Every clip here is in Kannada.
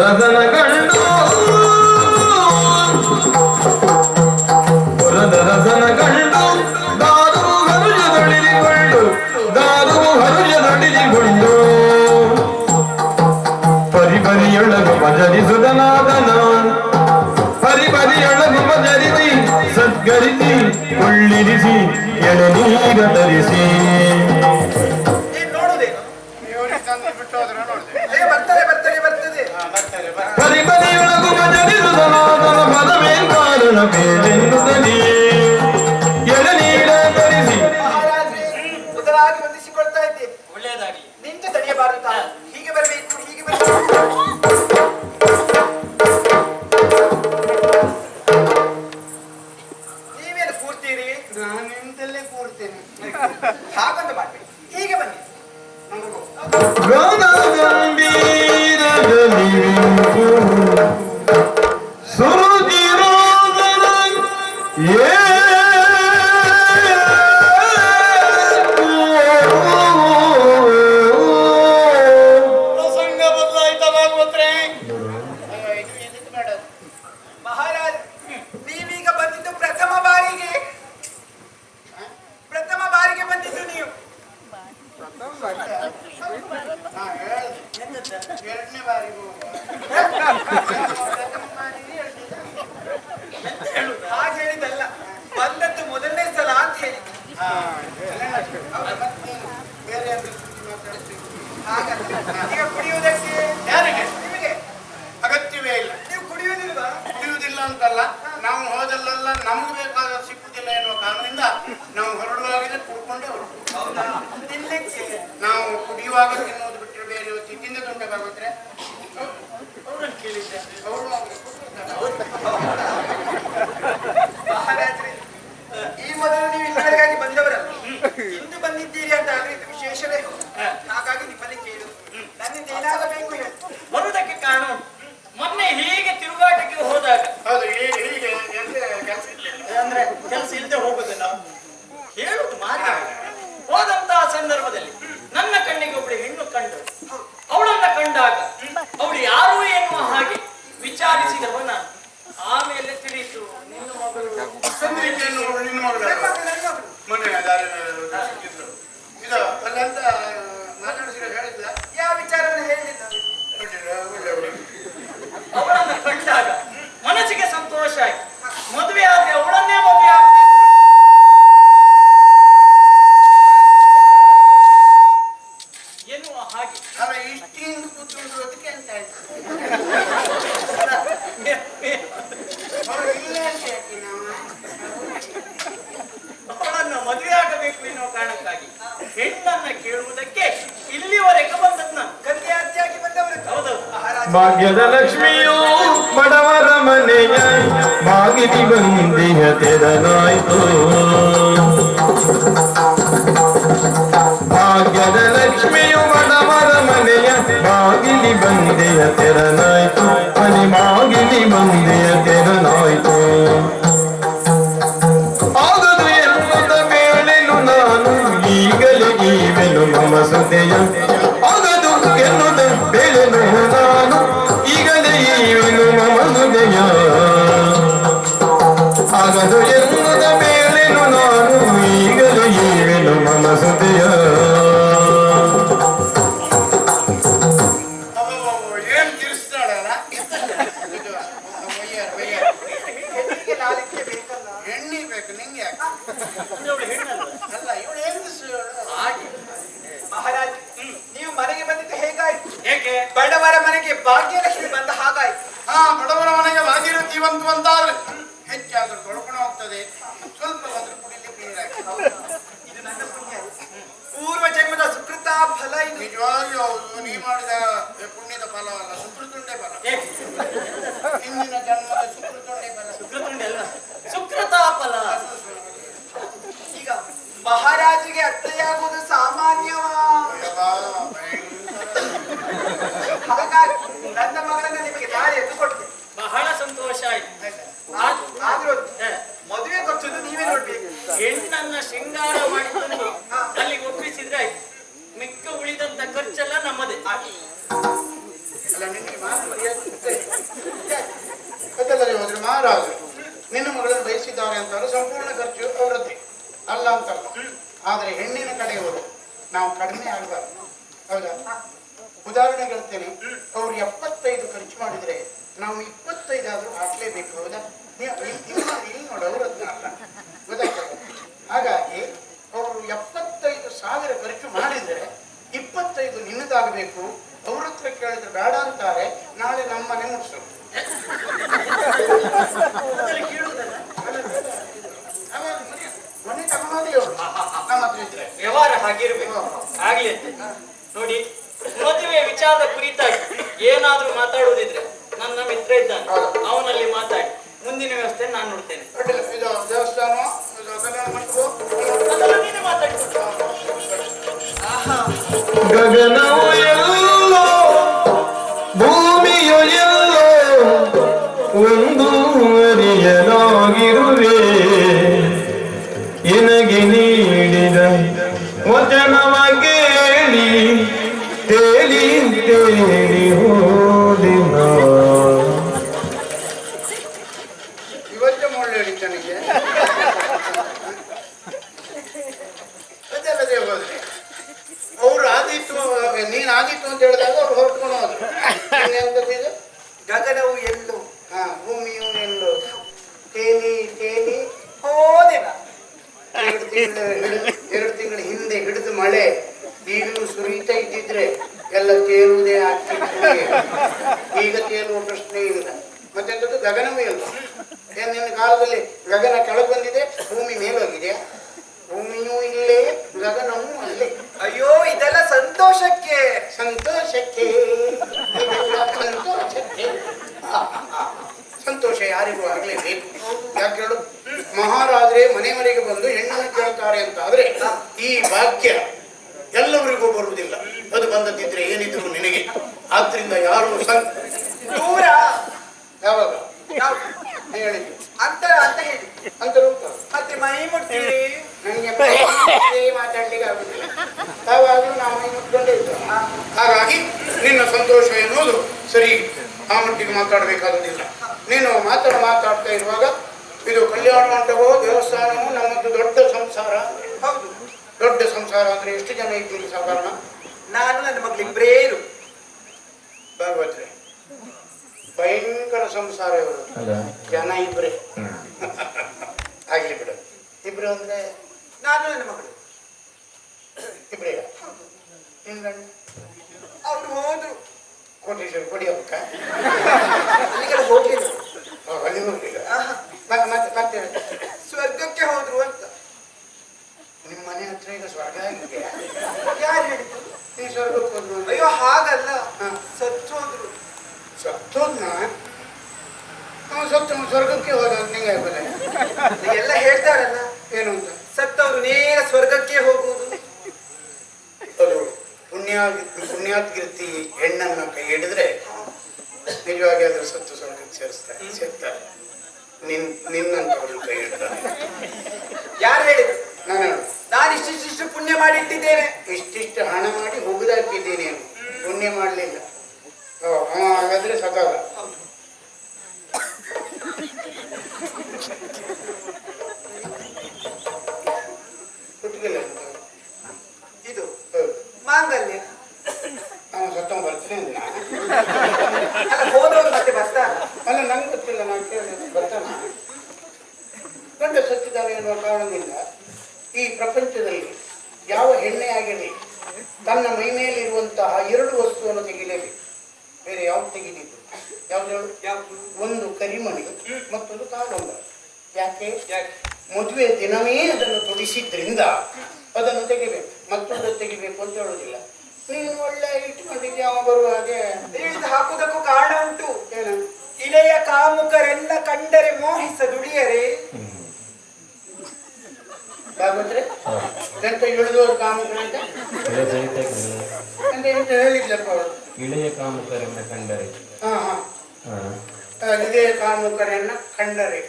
ಪುರದರಸನ ಕಂಡು ಪುರದರಸನ ಕಂಡು ದಾರುವು ಹರುಷದೊಡಿಲಿಕೊಂಡು ಪರಿಪರಿಯೊಳಗು ಭಜರಿಸುದನಾದನ ಪರಿಪರಿಯೊಳಗು ಭಜರಿಸಿ ಸದ್ಗರಿಸಿ ಕೊಳ್ಳಿರಿಸಿ ಎಳನೀರ ತರಿಸಿ ಪರಿಪರಿಯೊಳಗು ಭಜರಿಸುದನಾದನ ಪದವೇನ್ ಕಾರಣ ಬೇರೆನ್ನುವುದನಿ ಎಳನೀರ ತರಿಸಿ ಉದರಾಗಿ ವಂದಿಸಿಕೊಳ್ತಾ ಇದ್ದೇನೆ. ಒಳ್ಳೆಯದಾಗಲಿ. ನಿಂತು ತಡೆಯಬಾರದು. ಹೀಗೆ ಬರಬೇಕು, ಹೀಗೆ ಬರಬೇಕು. ನೀವೇನು ಕೂರ್ತೀರಿ? ನಾನು ನಿಂತಲ್ಲೇ ಕೂರ್ತೇನೆ. ಹಾಗೊಂದು ಮಾಡ್ಬೇಕು. ಹೀಗೆ ಬನ್ನಿ. ಮಹಾರಾಜ್, ನೀವೀಗ ಬಂದಿದ್ದು ಪ್ರಥಮ ಬಾರಿಗೆ ಬಂದಿದ್ದು ನೀವು. ಎರಡನೇ ಬಾರಿ ಹಾಗೆ ಹೇಳಿದಲ್ಲ, ಬಂದದ್ದು ಮೊದಲನೇ ಸಲ ಅಂತ ಹೇಳಿ. ಬೇರೆ ಈಗ ಕುಡಿಯುವುದಕ್ಕೆ ಯಾರಿಗೆ? ನಿಮಗೆ ಅಗತ್ಯವೇ ಇಲ್ಲ. ನೀವು ಕುಡಿಯುವುದಿಲ್ವಾ? ಕುಡಿಯುವುದಿಲ್ಲ ಅಂತಲ್ಲ, ನಾವು ಹೋದಲ್ಲೆಲ್ಲ ನಮ್ಗೆ ಬೇಕಾದ ಸಿಕ್ಕುದಿಲ್ಲ ಎನ್ನುವ ಕಾರಣದಿಂದ ನಾವು ಹೊರಡುವಾಗಲೇ ಕುಡ್ಕೊಂಡೇ ಹೊರಡು. ಹೌದಾ? ತಿನ್ಲಿಕ್ಕೆ ನಾವು ಕುಡಿಯುವಾಗ ತಿನ್ನೋದು ಬಿಟ್ಟರೆ ಬೇರೆ ತಿಂದ ತುಂಡಾಗೋದ್ರೆ ಅವ್ರನ್ನ ಕೇಳಿದ್ದೆ. ಅವರು ಮಹಾರಾಜ್ರೆ, ಈ ಮೊದಲು ನೀವು ಇಲ್ಲಿವರೆಗಾಗಿ ಬಂದವರಲ್ಲ, ಇಂದು ಬಂದಿದ್ದೀರಿ ಅಂತ ಆದ್ರೆ ಇದು ವಿಶೇಷವೇ. ಹಾಗಾಗಿ ನಿಮ್ಮಲ್ಲಿ ಕೇಳು, ನನ್ನಿಂದ ಏನಾಗಬೇಕು ಹೇಳಿ. ಬರುವುದಕ್ಕೆ ಕಾರಣ ಮೊನ್ನೆ ಹೀಗೆ ತಿರುಗಾಟಕ್ಕೆ ಹೋದಾಗ ಹೌದು, ಹೀಗೆ ಕೆಲಸ ಅಂದ್ರೆ ಕೆಲಸ ಇಲ್ಲದೆ ಹೋಗುದಿಲ್ಲ ಹೇಳುದು ಮಾತ್ರ. ಹೋದಂತಹ ಸಂದರ್ಭದಲ್ಲಿ ನನ್ನ ಕಣ್ಣಿಗೆ ಒಬ್ಬಳು ಹೆಣ್ಣು ಕಂಡು, ಅವಳನ್ನ ಕಂಡಾಗ ಅವಳು ಯಾರು ಎನ್ನುವ ಹಾಗೆ ವಿಚಾರಿಸಿದವ ನಾನು. ಆಮೇಲೆ ತಿಳಿಯಿತು ನಿನ್ನ ಮಗಳು ನಿನ್ನ ಮಗಳು ಮೊನ್ನೆ ಸಿಕ್ಕಿದ್ರು. ಇದು ಅಲ್ಲಂತ ಮಾತಾಡಿಸಿರೋ ಹೇಳಿದ್ಲ. ಯಾವ ವಿಚಾರವನ್ನು ಹೇಳಿಲ್ಲ. ಅವಳನ್ನ ಕಂಡಾಗ ಮನಸ್ಸಿಗೆ ಸಂತೋಷ ಆಯ್ತು. ಮದುವೆ ಆದ್ರೆ ಅವಳನ್ನೇ ಮದುವೆ ಆಗ್ಬೇಕು ಎನ್ನುವ ಹಾಗೆ. ಅವ ಇಷ್ಟಿಂದ ಕೂತ್ಕೊಂಡು ಅದಕ್ಕೆ ಅಂತ ಆಯ್ತು. ಅವಳನ್ನ ಮದುವೆ ಆಗಬೇಕು ಎನ್ನುವ ಕಾರಣಕ್ಕಾಗಿ ಹೆಣ್ಣನ್ನ ಕೇಳುವುದಕ್ಕೆ ಇಲ್ಲಿವರೆಗೆ ಬಂದದ್ದು ನಾನು. ಕನ್ಯಾರ್ಥಿಯಾಗಿ ಬಂದವರು. ಹೌದೌದು. ಭಾಗ್ಯದ ಲಕ್ಷ್ಮಿಯು ಬಡವರ ಮನೆಯ ಬಾಗಿಲಿ ಬಂದಿಯ ತೆರನಾಯ್ತು. ಭಾಗ್ಯದ ಲಕ್ಷ್ಮಿಯು ಬಡವರ ಮನೆಯ ಬಾಗಿಲಿ ಬಂದೆಯ ತೆರನಾಯ್ತು. ಮನೆ ಬಾಗಿಲಿ ಬಂದೆಯ ತೆರನಾಯ್ತು. ಆಗದು ಎನ್ನುತ್ತ ಬೇಳೆನು ನಾನು ಈಗಲೇ ಈವೆನು ಮಮ ಸುದೆಯ. ಆಗದು ಎನ್ನುತ್ತ ಬೇಳೆನು ನಾನು ಈಗಲೇ ಈವೆನು ಮಮ ಸುದೆಯ. ಆಗದು ಎನ್ನುತ್ತ ಬೇಳೆನು ನಾನು ಈಗಲೇ ಈವೆನು ಮಮ ಸುದೆಯ. ಏನ್ ತಿರ್ಸ್ತಾಳಲ್ಲ ಹೆಣ್ಣಿಗೆ ನಾಲಿಗೆ ಬೇಕಲ್ಲ. ಹೆಣ್ಣಿ ಬೇಕು ನಿಂಗೆ ಯಾಕೆ? ಅಂದ್ರೆ ಅವಳು ಹೆಣ್ಣಲ್ಲ. ಅಲ್ಲ ಇವಳು ಹೆಂಗಸು. ಹಾಗೆ ಮಹಾರಾಜ್, ನೀವು ಮನೆಗೆ ಬಂದಿದ್ದು ಹೇಗಾಯ್ತು? ಹೇಗೆ? ಬಡವರ ಮನೆಗೆ ಭಾಗ್ಯಲಕ್ಷ್ಮಿ ಬಂದ ಹಾಗಾಯ್ತು. ಹಾ, ಬಡವರ ಮನೆಗೆ ಭಾಗಿರು ಜೀವಂತವಂತಾದ್ರೆ ಹೆಚ್ಚಾದ್ರೂ ತೊಳ್ಕೊಂಡು ಹೋಗ್ತದೆ. ಸ್ವಲ್ಪ ಬಂದ್ರೆ ಕುಡಿಲಿಕ್ಕೆ ನೀರಾಗಿ. ಇದು ನನ್ನ ಪುಣ್ಯ. ಪೂರ್ವ ಜನ್ಮದ ಸುಕೃತ ಫಲ ಇದು. ನಿಜವಾಗಿಯೂ ಹೌದು. ನೀ ಮಾಡಿದ ಪುಣ್ಯದ ಫಲ ಅಲ್ಲ, ಸುಕೃತುಂಡೆ ಫಲ. ಹೇಗೆ? ಹಿಂದಿನ ಜನ್ಮದ ಸುಕೃತುಂಡೆ ಫಲ. ಸುಕೃತುಂಡೆ ಅಲ್ಲ, ಸುಕೃತಾಫಲ. ಈಗ ಮಹಾರಾಜಿಗೆ ಅತ್ತೆಯಾಗುವುದು ಸಾಮಾನ್ಯವಾ? ಹಾಗಾಗಿ ನನ್ನ ಮಗಳನ್ನ ನಿಮಗೆ ದಾರಿ ಎದ್ದು ಕೊಟ್ಟೆ. ಬಹಳ ಸಂತೋಷ ಆಯ್ತು. ಆದ್ರೂ ಮದುವೆ ಖರ್ಚನ್ನು ನೀವೇ ನೋಡ್ಬೇಕು. ಹೆಣ್ಣನ್ನ ಶೃಂಗಾರ ಮಾಡಿ ತಂದು ಅಲ್ಲಿಗೆ ಒಪ್ಪಿಸಿದ್ರೆ ಆಯ್ತು. ಮಿಕ್ಕ ಉಳಿದಂತ ಖರ್ಚೆಲ್ಲ ನಮ್ಮದೇ. ಅಲ್ಲ ನಿನಗೆ ಮಾತು ಮರ್ಯಾದೆ ಆದ್ರೆ ಹೆಣ್ಣಿನ ಕಡೆಯವರು ನಾವು ಕಡಿಮೆ ಆಗಬಾರ್ದು. ಹೌದಾ? ಉದಾಹರಣೆ ಹೇಳ್ತೇನೆ, ಅವ್ರು 75 ಖರ್ಚು ಮಾಡಿದ್ರೆ ನಾವು 25 ಆದ್ರೂ ಹಾಕ್ಲೇಬೇಕು. ಹೌದಾ? ಇಲ್ಲಿ ನೋಡು, ಅವರದ್ನ ಅಲ್ಲ. ಗೊತ್ತಾಗ್ತದೆ? ಹಾಗಾಗಿ ಅವರು 75,000 ಖರ್ಚು ಮಾಡಿದ್ರೆ 25 ನಿನ್ನದಾಗಬೇಕು. ಅವ್ರ ಹತ್ರ ಕೇಳಿದ್ರೆ ಬೇಡ ಅಂತಾರೆ, ನಾಳೆ ನಮ್ಮ ಮನೆ ಮುಟ್ಸು. ಮನೆ ತಗೊಂಡೋದಿ ಅವರು ನಮ್ಮ ಹತ್ರ ಇದ್ರೆ ವ್ಯವಹಾರ ಹಾಗಿರ್ಬೇಕು. ಆಗ್ಲಿ ಅಂತೆ ನೋಡಿ, ಮದುವೆ ವಿಚಾರದ ಕುರಿತಾಗಿ ಏನಾದ್ರೂ ಮಾತಾಡುವುದಿದ್ರೆ ನನ್ನ ಮಿತ್ರ ಇದ್ದಾನೆ, ಅವನಲ್ಲಿ ಮಾತಾಡಿ ಮುಂದಿನ ವ್ಯವಸ್ಥೆ ನಾನು ನೋಡ್ತೇನೆ. ಇದು ದೇವಸ್ಥಾನ, ಕಲ್ಯಾಣ ಮಂಟಪ ಅದೆಲ್ಲ ನೀನೇ ಮಾತಾಡಿ. ಗಗನವು ಎಲ್ಲೋ ಭೂಮಿಯು ಎಲ್ಲೋ ಒಂದು ಅರಿಯಲಾಗಿರುವೆ, ನಿನಗೆ ನೀಡಿದ ವಚನವ ಕೇಳಿ ತೇಲಿ ತೇಲಿ ಹೋದಿನ. ಇವತ್ತೇ ಮೊಳ್ಳು ಹೇಳಿದ್ದಾನಿಗೆ ಅದಲ್ಲದೆ ಹೋದ್ರೆ ಅವ್ರು ಆದಿತ್ತು, ನೀನ್ ಆದಿತ್ತು ಅಂತ ಹೇಳಿದಾಗ ಅವ್ರು ಹೊರಟ್ಕೊಂಡು ಹೋದ್ರು. ಎಂತದ್ದು? ಗಗನವು ಎಲ್ಲೋ, ಭೂಮಿಯು ಎಲ್ಲೋ ತೇಲಿ ತೇಲಿ ಹೋದೆನ. 2 ತಿಂಗಳ ಹಿಂದೆ ಹಿಡಿದು ಮಳೆ ಈಗಲೂ ಸುರಿತಾ ಇದ್ದಿದ್ರೆ ಎಲ್ಲ ತೇಲುವುದೇ ಆಗ್ತಿತ್ತು. ಈಗ ತೇಲುವ ಪ್ರಶ್ನೆ ಇಲ್ಲ. ಮತ್ತೆಂತದ್ದು? ಗಗನವೂ ಇಲ್ಲ. ನಿನ್ನ ಕಾಲದಲ್ಲಿ ಗಗನ ಕೆಳಗೆ ಬಂದಿದೆ, ಭೂಮಿ ಮೇಲೋಗಿದೆ. ಭೂಮಿಯೂ ಇಲ್ಲೇ, ಗಗನವೂ ಅಲ್ಲೇ. ಅಯ್ಯೋ, ಇದೆಲ್ಲ ಸಂತೋಷಕ್ಕೆ. ಸಂತೋಷಕ್ಕೆ ಸಂತೋಷಕ್ಕೆ ಸಂತೋಷ ಯಾರಿಗೂ ಆಗ್ಲೇಬೇಕು. ಯಾಕೆ ಹೇಳು? ಮಹಾರಾಜರೇ ಮನೆ ಮನೆಗೆ ಬಂದು ಹೆಣ್ಣನ್ನು ಕೇಳ್ತಾರೆ ಅಂತ ಆದ್ರೆ ಈ ಭಾಗ್ಯ ಎಲ್ಲವರಿಗೂ ಬರುವುದಿಲ್ಲ. ಅದು ಬಂದದ್ದಿದ್ರೆ ಏನಿದ್ರು ನಿನಗೆ. ಆದ್ರಿಂದ ಯಾರು ದೂರ ಯಾವಾಗ ಯಾವ್ದು? ಹೇಳಿದ್ರು ಅಂತ ಅಂತ ಹೇಳಿ ಅಂತರೂ ಮತ್ತೆ ಮೈ ಮುಟ್ತೀರಿ. ನನಗೆ ಮಾತಾಡ್ಲಿಕ್ಕೆ ಆಗುದಿಲ್ಲ. ಯಾವಾಗಲೂ ನಾವು ಮೈ ಮುಟ್ಕೊಂಡೇ ಇದ್ದೇವೆ. ಹಾಗಾಗಿ ನಿನ್ನ ಸಂತೋಷ ಎನ್ನುವುದು ಸರಿ, ಆ ಮಟ್ಟಿಗೆ ಮಾತಾಡಬೇಕಾಗುವುದಿಲ್ಲ. ನೀನು ಮಾತಾಡ್ತಾ ಇರುವಾಗ ಇದು ಕಲ್ಯಾಣ ಮಂಟಪವೋ ದೇವಸ್ಥಾನವೋ ನಮ್ಮದು ದೊಡ್ಡ ಸಂಸಾರ. ಹೌದು, ದೊಡ್ಡ ಸಂಸಾರ ಅಂದ್ರೆ ಎಷ್ಟು ಜನ ಇದ್ದೀರಿ ಸಾಧಾರಣ? ನಾನು ನನ್ನ ಮಗಳಿಬ್ಬರೇ ಇರು. ಭಾಗವತ್ರೆ ಭಯಂಕರ ಸಂಸಾರ ಇವರು. ಜನ ಇಬ್ರೆ ಆಗ್ಲಿ ಬಿಡು. ಇಬ್ರು ಅಂದ್ರೆ ನಾನು ನನ್ನ ಮಗಳು ಇಬ್ರೇ. ನಿನ್ ಗಂಡ ಅವ್ರು ಹೋದ್ರು. ಕೋಟೇಶ್ವರ ಕೊಡಿಯಕ್ಕ ಅಲ್ಲಿಗೆಲ್ಲ ಹೋಗ್ಲಿಲ್ಲ. ಅಲ್ಲಿ ಹೋಗ್ಲಿಲ್ಲ. ಆಹಾ. ಮತ್ತೆ ಸ್ವರ್ಗಕ್ಕೆ ಹೋದ್ರು ಅಂತ. ನಿಮ್ಮ ಮನೆ ಹತ್ರ ಈಗ ಸ್ವರ್ಗ ಆಗಿದೆ. ಯಾರು ಹೇಳಿದ್ರು? ನೀ ಸ್ವರ್ಗಕ್ಕೆ ಹೋದ್ರು? ಅಯ್ಯೋ ಹಾಗಲ್ಲ, ಹಾ. ಸತ್ತು ಹೋದ್ರು. ಸತ್ತೋದ್ನ ಸತ್ತು ಸ್ವರ್ಗಕ್ಕೆ ಹೋದ ನಿಂಗೆ ಆಗ್ಬೋದ? ಎಲ್ಲ ಹೇಳ್ತಾರಲ್ಲ, ಏನು ಅಂತ? ಸತ್ತವರು ನೇರ ಸ್ವರ್ಗಕ್ಕೆ ಹೋಗುವುದು. ಅದು ಪುಣ್ಯಾತ್ಕೀರ್ತಿ ಹೆಣ್ಣನ್ನ ಕೈ ಹಿಡಿದ್ರೆ ನಿಜವಾಗಿ ಅದ್ರ ಸತ್ತು ಸ್ವರ್ಗಕ್ಕೆ ಸೇರ್ತಾರೆ. ನಿನ್ನಂತವ್ರನ್ನ ಕೈ ಹಿಡಿದಾರೆ. ಯಾರು ಹೇಳಿದ್ರು? ನಾನು ಇಷ್ಟಿಷ್ಟು ಪುಣ್ಯ ಮಾಡಿ ಇಟ್ಟಿದ್ದೇನೆ. ಇಷ್ಟಿಷ್ಟು ಹಣ ಮಾಡಿ ಹೋಗುದಾಕಿದ್ದೇನೆ, ಪುಣ್ಯ ಮಾಡಲಿಲ್ಲ. ಹಾಗಾದ್ರೆ ಸಕಾಲ. ಹುಟ್ಟಿಗಿಲ್ಲ ಇದು ಮಾಂಗಲ್ಯ. ನಾವು ಸತ್ತ ಬರ್ತೀನಿ ಅಂದ. ಅಲ್ಲ, ಹೋದವರು ಮತ್ತೆ ಬರ್ತಾರ. ಅಲ್ಲ, ನಂಗೆ ಗೊತ್ತಿಲ್ಲ, ನಾನು ಕೇಳಿ ಬರ್ತಾನ. ಗಂಡ ಸತ್ತಿದ್ದಾರೆ ಎನ್ನುವ ಕಾರಣದಿಂದ ಈ ಪ್ರಪಂಚದಲ್ಲಿ ಯಾವ ಹೆಣ್ಣೆ ಆಗಿರಲಿ ತನ್ನ ಮೈ ಮೇಲಿರುವಂತಹ 2 ವಸ್ತುವನ್ನು ತೆಗಿಲೇಬೇಕು. ಬೇರೆ ಯಾವ್ದು ತೆಗಿಲಿದ್ದು? ಯಾವ್ದು? ಒಂದು ಕರಿಮಣಿ, ಮತ್ತೊಂದು ಕಾಲೊಂದ. ಯಾಕೆ? ಮದುವೆ ದಿನವೇ ಅದನ್ನು ತೊಡಿಸಿದ್ರಿಂದ ಅದನ್ನು ತೆಗಿಬೇಕು, ಮತ್ತೊಂದು ತೆಗಿಬೇಕು ಅಂತ ಹೇಳುದಿಲ್ಲ. ನೀನು ಒಳ್ಳೆ ಇಟ್ಕೊಂಡಿದ್ದೆ, ಅವ ಬರುವ ಹಾಗೆ ಹಿಡಿದು ಹಾಕುವುದಕ್ಕೂ ಕಾರಣ ಉಂಟು. ಏನು? ಇಳೆಯ ಕಾಮುಕರೆಲ್ಲ ಕಂಡರೆ ಮೋಹಿಸ ದುಡಿಯರೆ. ಭಾಗವತ್ರೆ ಎಂತ ಇಳಿದು ಕಾಮುಕರು ಅಂತ ಎಂತ ಹೇಳಿದ್ಲಪ್ಪ ಅವರು? ಇಳೆಯ ಕಾಮುಕರನ್ನ ಕಂಡರೆ. ಇದೇ ಕಾಮುಕರನ್ನ ಕಂಡರೆ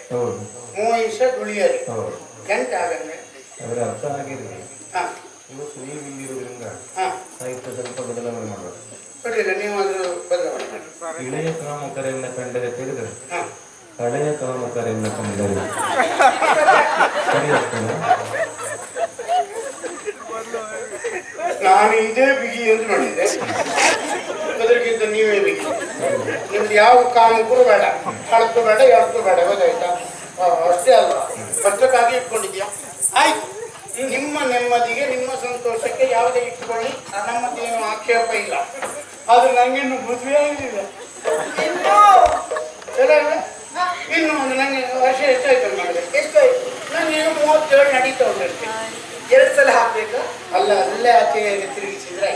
ಮೋಹಿಸ ದುಳಿಯರೆ. ಎಂತ ಆಗಂದ್ರೆ ಅದರ ಅರ್ಥ ಆಗಿರಲಿ. ಇವತ್ತು ನೀವು ಇಲ್ಲಿರುವುದರಿಂದ ಸಾಹಿತ್ಯ ಸ್ವಲ್ಪ ಬದಲಾವಣೆ ಮಾಡಬೇಕು. ಕೊಡಲಿಲ್ಲ, ನೀವು ಅದು ಬದಲಾವಣೆ. ಇಳೆಯ ಕಾಮುಕರನ್ನ ಕಂಡರೆ ತಿಳಿದರೆ ಹಳೆಯ ಕಾಮುಕರನ್ನ ಕಂಡರೆ ಸರಿ ಆಗ್ತದೆ. ನಾನು ಇದೇ ಬಿಗಿ ಅಂತ ಮಾಡಿದ್ದೆ, ಅದಕ್ಕಿಂತ ನೀವೇ ಬಿಗಿ. ನಿಮ್ದು ಯಾವ ಕಾಮಕ್ಕೂ ಬೇಡ, ಕಳಕು ಬೇಡ, ಎಳಕು ಬೇಡ, ಗೊತ್ತಾಯ್ತಾ? ಅಷ್ಟೇ ಅಲ್ಲ, ಕಷ್ಟಕ್ಕಾಗಿ ಇಟ್ಕೊಂಡಿದ್ಯಾ? ಆಯ್ತು, ನಿಮ್ಮ ನೆಮ್ಮದಿಗೆ ನಿಮ್ಮ ಸಂತೋಷಕ್ಕೆ ಯಾವುದೇ ಇಟ್ಕೊಳ್ಳಿ, ನಮ್ಮದೇನು ಆಕ್ಷೇಪ ಇಲ್ಲ. ಆದ್ರೆ ನಂಗಿನ್ನು ಮದುವೆ ಆಗಲಿಲ್ಲ. ಇನ್ನು ಒಂದು ನಂಗೆ ವರ್ಷ ಎಷ್ಟಾಯ್ತು ಮಾಡಿದೆ? ಎಷ್ಟಾಯ್ತು? ನಾನು ಈಗ 37 ನಡೀತಾ ಉಂಟು. 2 ಸಲ ಹಾಕ್ಬೇಕಾ? ಅಲ್ಲ, ಅಲ್ಲೇ ಆಚೆ ತಿರುಗಿಸಿದ್ರೆ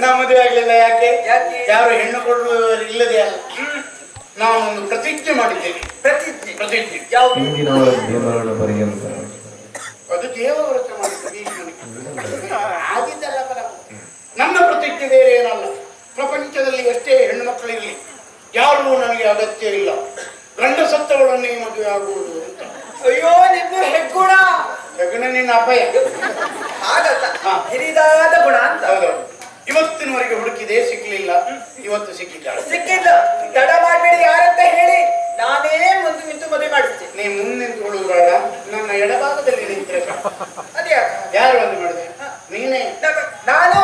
ನಾ ಮದುವೆ ಆಗ್ಲಿಲ್ಲ. ಯಾಕೆ? ಯಾರು ಹೆಣ್ಣು ಕೊಡುವವರು ಇಲ್ಲದೆ ಅಲ್ಲ. ನಾನೊಂದು ಪ್ರತಿಜ್ಞೆ ಮಾಡಿದ್ದೇನೆ. ಪ್ರತಿಜ್ಞೆ ಯಾವುದು? ಹಿಂದಿನವರ ದೇವರ ಪರ್ಯಂತ ಅದು ದೇವವ್ರತ ಮಾಡಿದ್ದೇನೆ. ಆಗಿದ್ದಲ್ಲ ಬರ. ನನ್ನ ಪ್ರತಿಜ್ಞೆ ಬೇರೆ ಏನಲ್ಲ. ಪ್ರಪಂಚದಲ್ಲಿ ಎಷ್ಟೇ ಹೆಣ್ಣು ಮಕ್ಕಳಿರಲಿ, ಯಾರೂ ನನಗೆ ಅಗತ್ಯ ಇಲ್ಲ. ಗಂಡ ಸತ್ತವಳನ್ನೇ ಮದುವೆ ಆಗುವುದು ಅಂತ. ಅಯ್ಯೋ, ನಿಮ್ಮ ಹೆಗ್ಗುಣ. ಹೆಗ್ಗುಣ ನಿನ್ನ ಅಪಾಯ. ಹಾಗಲ್ಲ, ಹಿರಿದಾದ ಗುಣ ಅಂತ. ಹೌದೌದು. ಇವತ್ತಿನವರೆಗೆ ಹುಡುಕಿದೆ, ಸಿಕ್ಲಿಲ್ಲ. ಇವತ್ತು ಸಿಕ್ಕಿದ್ದಾಳೆ. ಸಿಕ್ಕಿಲ್ಲ. ತಡ ಮಾಡಬೇಡಿ, ಯಾರಂತ ಹೇಳಿ ನಾನೇ ಮುಂದೆ ನಿಂತು ಮದುವೆ ಮಾಡಿಸ್ತೀನಿ. ನೀ ಮುಂದೆ ನಿಂತುಕೊಳ್ಳುವುದಾಡ, ನನ್ನ ಎಡಭಾಗದಲ್ಲಿ ನಿಂತರೆ ಅದೇ ಯಾರು ಒಂದು ಮಾಡಿದೆ? ನೀನೇ. ನಾನು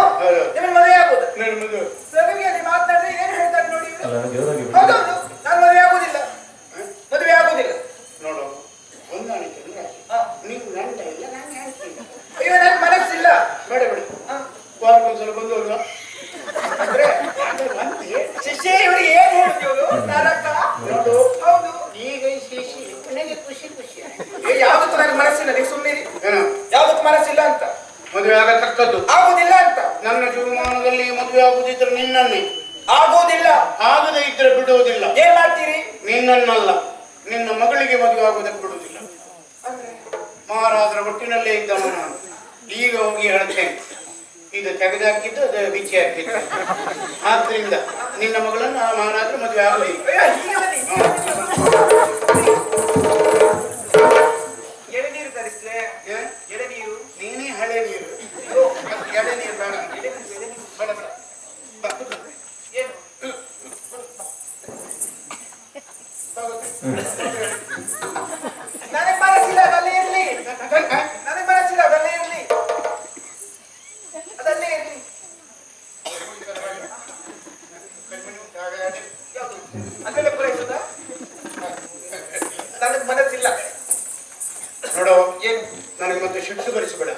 ನಿಮ್ಮ ಮದುವೆ ಆಗುದು. ನನ್ನ ಮದುವೆ ಸಭೆಯಲ್ಲಿ ಮಾತನಾಡಿದ್ರೆ ಏನ್ ಹೇಳ್ತಾರೆ ನೋಡಿ. ಅಲ್ಲ ದೇವರಾಗಿ ಹೌದೌದು, ನಾನು ಮದುವೆ ಆಗುದಿಲ್ಲ. ಮದುವೆ ಆಗುದಿಲ್ಲ. ನೋಡು, ಹೊಂದಾಣಿಕೆ ಅಂದ್ರೆ ನೀವು ಗಂಡ ಇಲ್ಲ, ನಾನು ಹೇಳ್ತೀನಿ. ಅಯ್ಯೋ, ನನ್ ಮನಸ್ಸಿಲ್ಲ. ಬೇಡ ಬೇಡ, ವಾರಕ್ಕೊಂದ್ಸಲ ಬಂದು ಹೋಗುವ. ಅಂದ್ರೆ ಶಿಷ್ಯ ಇವ್ರಿಗೆ ಏನ್ ಹೇಳ್ತೀವ್ರು? ನರಕ. ನೋಡು, ಹೌದು. ಈಗ ಈ ಶಿಶಿ ನನಗೆ ಖುಷಿ ಖುಷಿ. ಯಾವ್ದಕ್ಕೂ ನನ್ಗೆ ಮನಸ್ಸಿಲ್ಲ, ನೀವು ಸುಮ್ಮನಿರಿ. ಏನೋ ಯಾವ್ದಕ್ಕೂ ಮನಸ್ಸಿಲ್ಲ ಅಂತ. ಮದುವೆ ಆಗತಕ್ಕದ್ದು ಆಗುದಿಲ್ಲ ಅಂತ. ನನ್ನ ಜೀವಮಾನದಲ್ಲಿ ಮದುವೆ ಆಗುದಿದ್ರೆ ನಿನ್ನನ್ನೇ. ಆಗೋದಿಲ್ಲ. ಆಗದೆ ಇದ್ರೆ ಬಿಡುವುದಿಲ್ಲ. ಏನ್ ಮಾಡ್ತೀರಿ? ನಿನ್ನನ್ನಲ್ಲ, ನಿನ್ನ ಮಗಳಿಗೆ ಮದುವೆ ಆಗುವುದಕ್ಕೆ ಬಿಡುವುದಿಲ್ಲ. ಮಹಾರಾಜರ ಒಟ್ಟಿನಲ್ಲೇ ಇದ್ದವ ನಾನು. ಈಗ ಹೋಗಿ ಹೇಳ್ತೇನೆ, ಇದು ತೆಗೆದಾಕಿದ್ದು ಅದು ಬಿಚ್ಚಿ ಹಾಕಿದ್ದು. ಆದ್ರಿಂದ ನಿನ್ನ ಮಗಳನ್ನು ಆ ಮಹಾರಾಜರು ಮದುವೆ ಆಗಲಿಲ್ಲ. ಎಳೆನೀರು ತರಿಸ್ಲೆ. ಎಳೆನೀರು. ನೀನೇ ಹಳೆ ನೀರು. ಎಳೆ ನೀರು ಬೇಡ. ಬೇಡ ಬೇಡ. ಏನು? ನನಗೆ ಮನಸ್ಸಿಲ್ಲ, ಅದಲ್ಲೇ ಇರ್ಲಿ. ನನಗೆ ಮನಸ್ಸಿಲ್ಲ, ಅದಲ್ಲೇ ಇರ್ಲಿ. ಅದಲ್ಲೇ ಇರ್ಲಿ. ಯಾವುದು? ಅದೆಲ್ಲ ಪೂರೈಸುದಾ? ನನಗೆ ಮನಸ್ಸಿಲ್ಲ. ನೋಡೋ, ಏನು? ನನಗೆ ಮತ್ತೆ ಸಿಟ್ಟು ಬರಿಸಬೇಡ.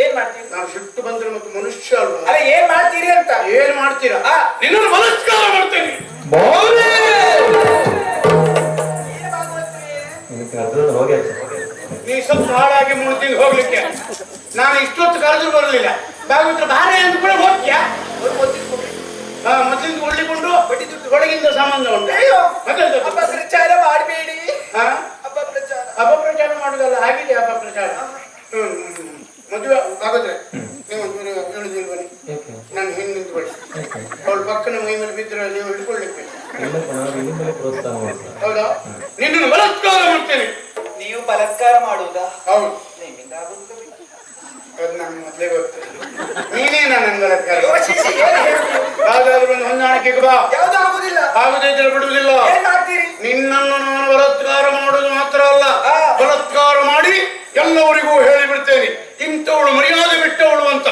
ಏನ್ ಮಾಡ್ತೀರಿ? ನಾವು ಸಿಟ್ಟು ಬಂದ್ರೆ ಮತ್ತೆ ಮನುಷ್ಯ ಅಲ್ವಾ? ಅರೆ, ಏನ್ ಮಾಡ್ತೀರಿ ಅಂತ. ಏನ್ ಮಾಡ್ತೀರಾ? ನಿನ್ನನ್ನು ಬಲತ್ಕಾರ ಮಾಡ್ತೇನೆ. ನೀ ಸ್ವಲ್ಪ ಹಾಳಾಗಿ ಮುಳ್ತಿಂಗ್ ಹೋಗ್ಲಿಕ್ಕೆ ನಾನು ಇಷ್ಟೊತ್ತು ಕರೆದ್ರು ಬರಲಿಲ್ಲ. ಭಾಗವತ್ರ ಭಾರ ಎಂದು ಕೂಡ ಹೋಗ್ತೀಯಾ? ಮೊದಲಿಂದ ಒಳ್ಳಿಕೊಂಡು ಒಳಗಿಂದ ಸಂಬಂಧ ಉಂಟು. ಅಪಪ್ರಚಾರ ಮಾಡಬೇಡಿ. ಅಪಪ್ರಚಾರ ಮಾಡುದಲ್ಲ, ಆಗಿದೆ ಅಪಪ್ರಚಾರ. ಮದುವೆ ಆಗೋದ್ರೆ ನೀವು ಹೇಳಿದಿಲ್ ಬನ್ನಿ, ನಾನು ಹಿಂದೆ ನಿಂತು ಬಳಿ ಅವಳು ಪಕ್ಕನ ಮೈ ಮೇಲೆ ಬಿದ್ದರೆ ನೀವು ಹಿಡ್ಕೊಳ್ಳಿಕ್ಕೆ. ಹೌದಾ? ನಿನ್ನನ್ನು ಬಲಾತ್ಕಾರ ಮಾಡ್ತೇನೆ. ನೀವು ಬಲಾತ್ಕಾರ ಮಾಡುವುದಾ? ಹೌದು. ನಿಮ್ಮಿಂದ ಆಗುವುದಿಲ್ಲ. ಅದು ನಂಗೆ ಮೊದಲೇ ಗೊತ್ತು. ನೀನೇ ನನ್ನ ಬಲಾತ್ಕಾರ. ಯಾವ್ದಾದ್ರು ಒಂದು ಹೊಂದಾಣಿಕೆಗೆ ಬಾ. ಯಾವ್ದು ಆಗುದಿಲ್ಲ. ಆಗದೇ ಇದ್ರೆ ಬಿಡುವುದಿಲ್ಲ. ಏನ್ ಮಾಡ್ತೀರಿ? ನಿನ್ನನ್ನು ನಾನು ಬಲಾತ್ಕಾರ ಮಾಡುವುದು ಮಾತ್ರ ಅಲ್ಲ, ಬಲಾತ್ಕಾರ ಮಾಡಿ ಎಲ್ಲವರಿಗೂ ಹೇಳಿಬಿಡ್ತೇನೆ, ಇಂಥವಳು ಮರ್ಯಾದೆ ಬಿಟ್ಟವಳು ಅಂತ.